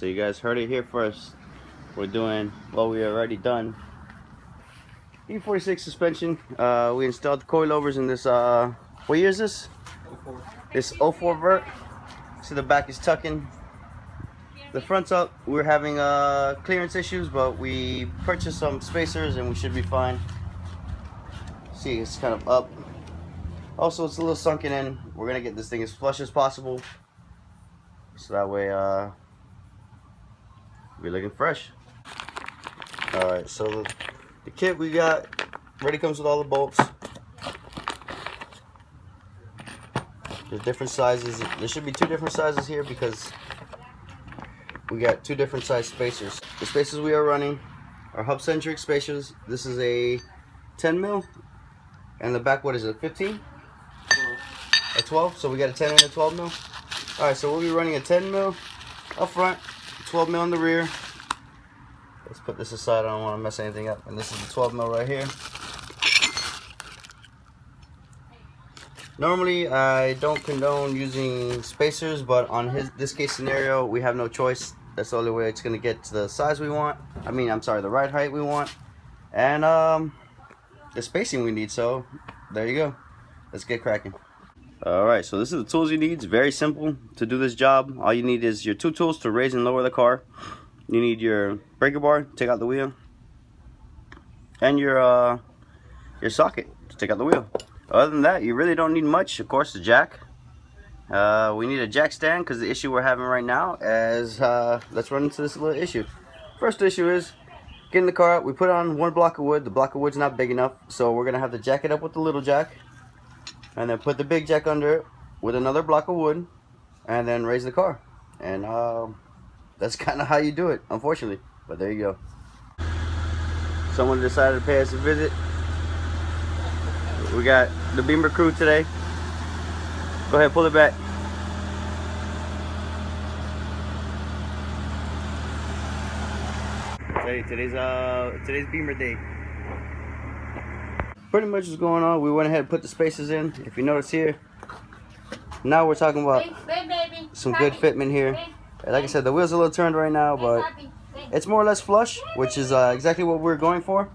so you guys heard it here first. We're doing, well, we already done E46 suspension. We installed the coilovers in this, what year is this? 04. This 04 vert. So the back is tucking. The front's up. We're having clearance issues, but we purchased some spacers and we should be fine. See, it's kind of up. Also, it's a little sunken in. We're gonna get this thing as flush as possible, so that way we're looking fresh. All right, so the kit we got already comes with all the bolts. There's different sizes. There should be two different sizes here because we got two different size spacers. The spacers we are running are hub Centric Spacers. This is a 10 mil, and the back, what is it, 15? A 12, so we got a 10 and a 12 mil. All right, so we'll be running a 10 mil up front, 12 mil in the rear. Let's put this aside, I don't want to mess anything up. And this is the 12 mil right here. Normally, I don't condone using spacers, but on this case scenario, we have no choice. That's the only way it's going to get to the size we want. I mean, I'm sorry, the ride height we want. And the spacing we need, so there you go. Let's get cracking. Alright, so this is the tools you need. It's very simple to do this job. All you need is your two tools to raise and lower the car. You need your breaker bar to take out the wheel, and your socket to take out the wheel. Other than that, you really don't need much. Of course, the jack. We need a jack stand because the issue we're having right now is, let's run into this little issue. First issue is getting the car out. We put on one block of wood. The block of wood's not big enough, so we're going to have to jack it up with the little jack. And then put the big jack under it with another block of wood, and then raise the car. And that's kind of how you do it, unfortunately. But there you go. Someone decided to pay us a visit. We got the Beamer crew today. Go ahead, pull it back. Today's Beamer day. Pretty much what's going on. We went ahead and put the spacers in. If you notice here, now we're talking about some good fitment here. Like I said, the wheel's a little turned right now, but it's more or less flush, which is exactly what we're going for.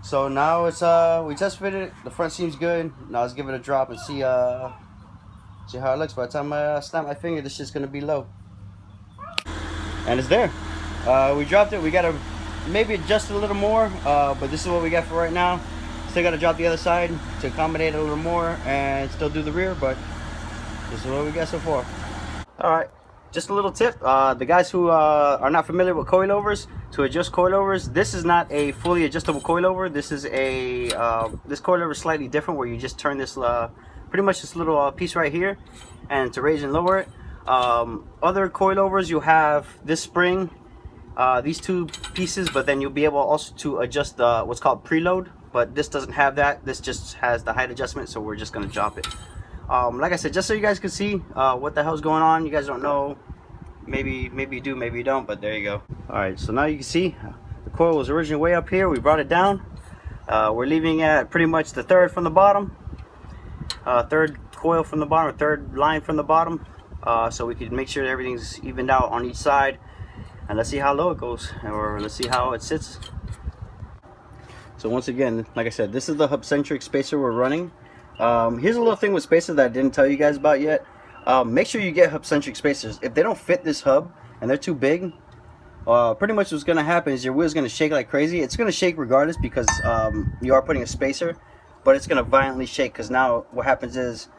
So now it's we test fitted it. The front seems good. Now let's give it a drop and see how it looks. By the time I snap my finger, this shit's gonna be low. And it's there. We dropped it. We gotta maybe adjust it a little more, but this is what we got for right now. Still got to drop the other side to accommodate it a little more and still do the rear, but this is what we got so far. Alright, just a little tip. The guys who are not familiar with coilovers, to adjust coilovers, this is not a fully adjustable coilover. This is a, this coilover is slightly different where you just turn this, pretty much this little piece right here, and to raise and lower it. Other coilovers, you have this spring, these two pieces, but then you'll be able also to adjust the what's called preload. But this doesn't have that. This just has the height adjustment, so we're just gonna drop it. Like I said, just so you guys can see what the hell's going on. You guys don't know, maybe you do, maybe you don't, but there you go. All right, so now you can see the coil was originally way up here. We brought it down. We're leaving at pretty much the third from the bottom, third coil from the bottom, or third line from the bottom, so we can make sure everything's evened out on each side. And let's see how low it goes, or let's see how it sits. So once again, like I said, this is the hub Centric spacer we're running. Here's a little thing with spacers that I didn't tell you guys about yet. Make sure you get hub Centric spacers. If they don't fit this hub and they're too big, pretty much what's going to happen is your wheel's going to shake like crazy. It's going to shake regardless because you are putting a spacer, but it's going to violently shake because now what happens is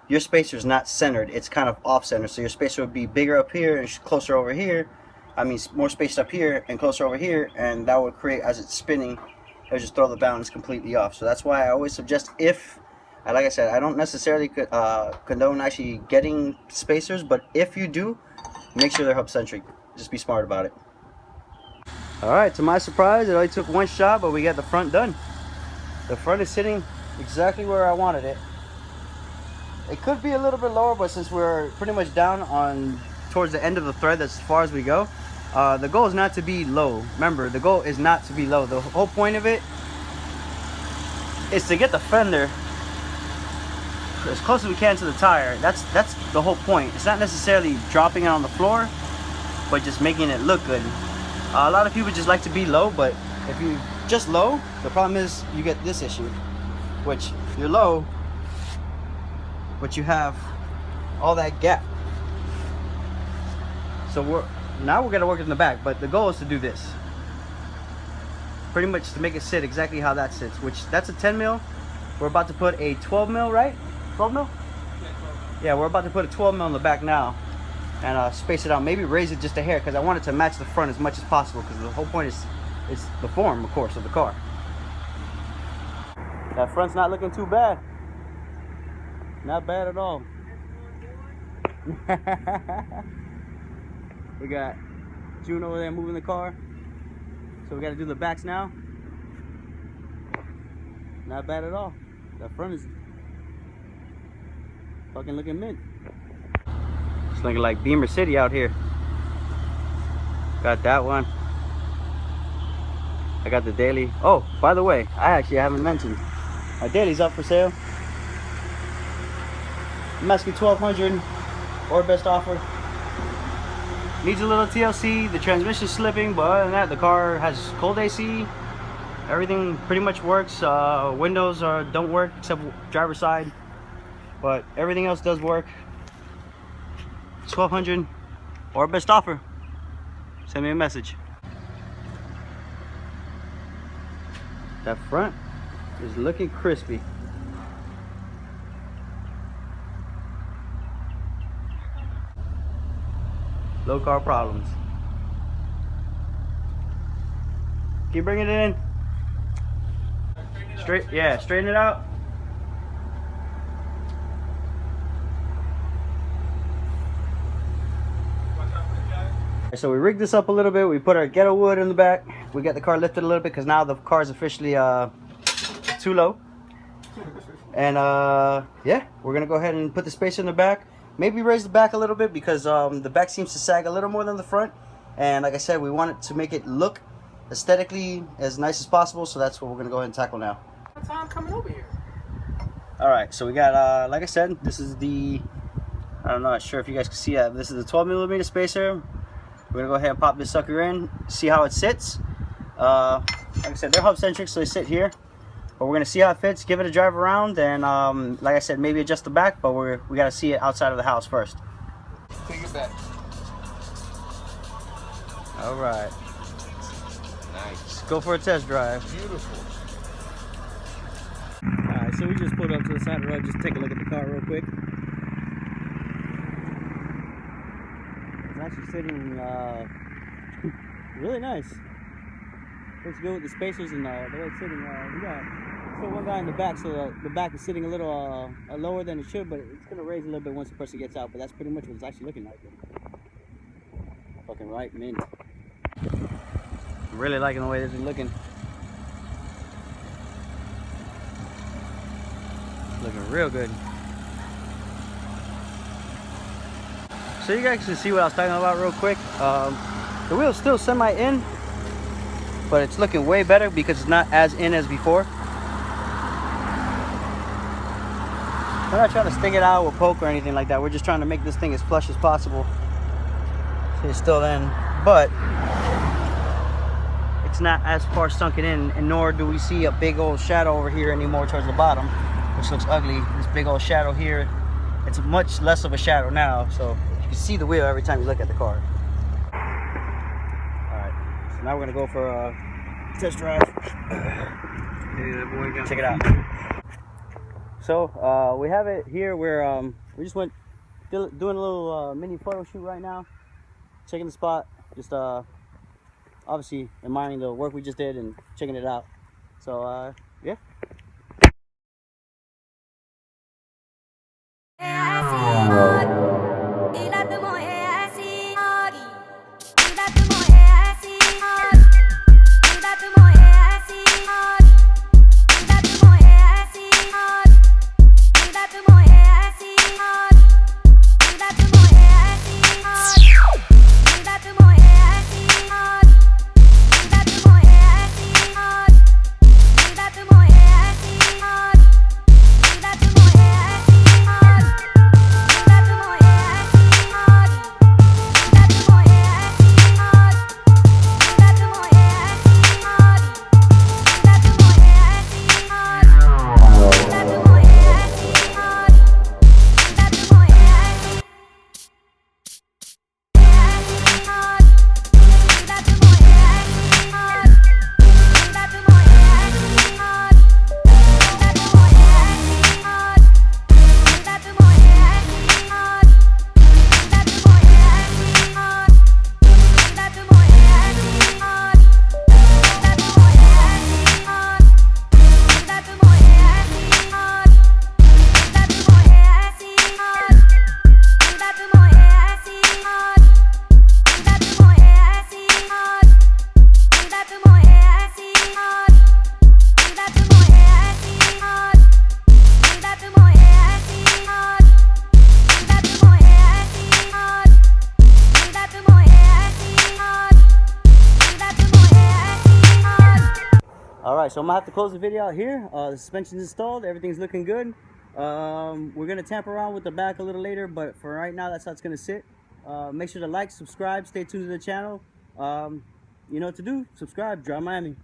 your spacer is not centered. It's kind of off center. So your spacer would be bigger up here and closer over here. I mean, more spaced up here and closer over here, and that would create, as it's spinning, it'll just throw the balance completely off. So that's why I always suggest, if, like I said, I don't necessarily condone actually getting spacers, but if you do, make sure they're hub centric. Just be smart about it. Alright, to my surprise, it only took one shot, but we got the front done. The front is sitting exactly where I wanted it. It could be a little bit lower, but since we're pretty much down on towards the end of the thread, that's as far as we go. The goal is not to be low. Remember, the goal is not to be low. The whole point of it is to get the fender as close as we can to the tire. That's the whole point. It's not necessarily dropping it on the floor. but just making it look good. A lot of people just like to be low, but if you just low, the problem is you get this issue, which you're low, but you have all that gap. So we're gonna work it in the back, but the goal is to do this. Pretty much to make it sit exactly how that sits, which that's a 10 mil. We're about to put a 12 mil, right? 12 mil? Yeah, we're about to put a 12 mil in the back now and space it out. Maybe raise it just a hair because I want it to match the front as much as possible, because the whole point is the form, of course, of the car. That front's not looking too bad. Not bad at all. We got June over there moving the car. So we got to do the backs now. Not bad at all. That front is fucking looking mint. It's looking like Beamer City out here. Got that one. I got the daily. Oh, by the way, I haven't mentioned my daily's up for sale. I'm asking $1,200 or best offer. Needs a little TLC. The transmission's slipping, but other than that, the car has cold AC. Everything pretty much works. Windows don't work except driver's side, but everything else does work. $1,200 or best offer. Send me a message. That front is looking crispy. Low car problems. Keep bringing it in. Straighten it out. So we rigged this up a little bit. We put our ghetto wood in the back. We got the car lifted a little bit because now the car is officially too low. And yeah, we're gonna go ahead and put the spacer in the back. Maybe raise the back a little bit because the back seems to sag a little more than the front. And like I said, we want it to make it look aesthetically as nice as possible. So that's what we're gonna go ahead and tackle now. That's how I'm coming over here. All right, so we got like I said, this is the, I'm not sure if you guys can see that, but this is the 12mm spacer. We're gonna go ahead and pop this sucker in, see how it sits. Like I said, they're hub centric, so they sit here. But we're gonna see how it fits, give it a drive around, and like I said, maybe adjust the back. But we gotta see it outside of the house first. Take it back. All right. Nice. Let's go for a test drive. Beautiful. All right, so we just pulled up to the side of the road, just take a look at the car real quick. It's actually sitting really nice. Looks good with the spacers and the way it's sitting. We got still one guy in the back, so the back is sitting a little lower than it should, but it's gonna raise a little bit once the person gets out. But that's pretty much what it's actually looking like. Fucking right, mint. I'm really liking the way this is looking. Looking real good. So you guys can see what I was talking about real quick. The wheel's still semi-in, but it's looking way better because it's not as in as before. We're not trying to stick it out or poke or anything like that. We're just trying to make this thing as flush as possible. So it's still in, but it's not as far sunken in, and nor do we see a big old shadow over here anymore towards the bottom, which looks ugly. This big old shadow here, it's much less of a shadow now, so you can see the wheel every time you look at the car. Alright, so now we're gonna go for a test drive. Check it out. So we have it here where we just went doing a little mini photo shoot right now, checking the spot, just obviously admiring the work we just did and checking it out. So yeah. Alright, so I'm gonna have to close the video out here. The suspension's installed, everything's looking good. We're gonna tamper around with the back a little later, but for right now, that's how it's gonna sit. Make sure to like, subscribe, stay tuned to the channel. You know what to do. Subscribe. Drive Miami.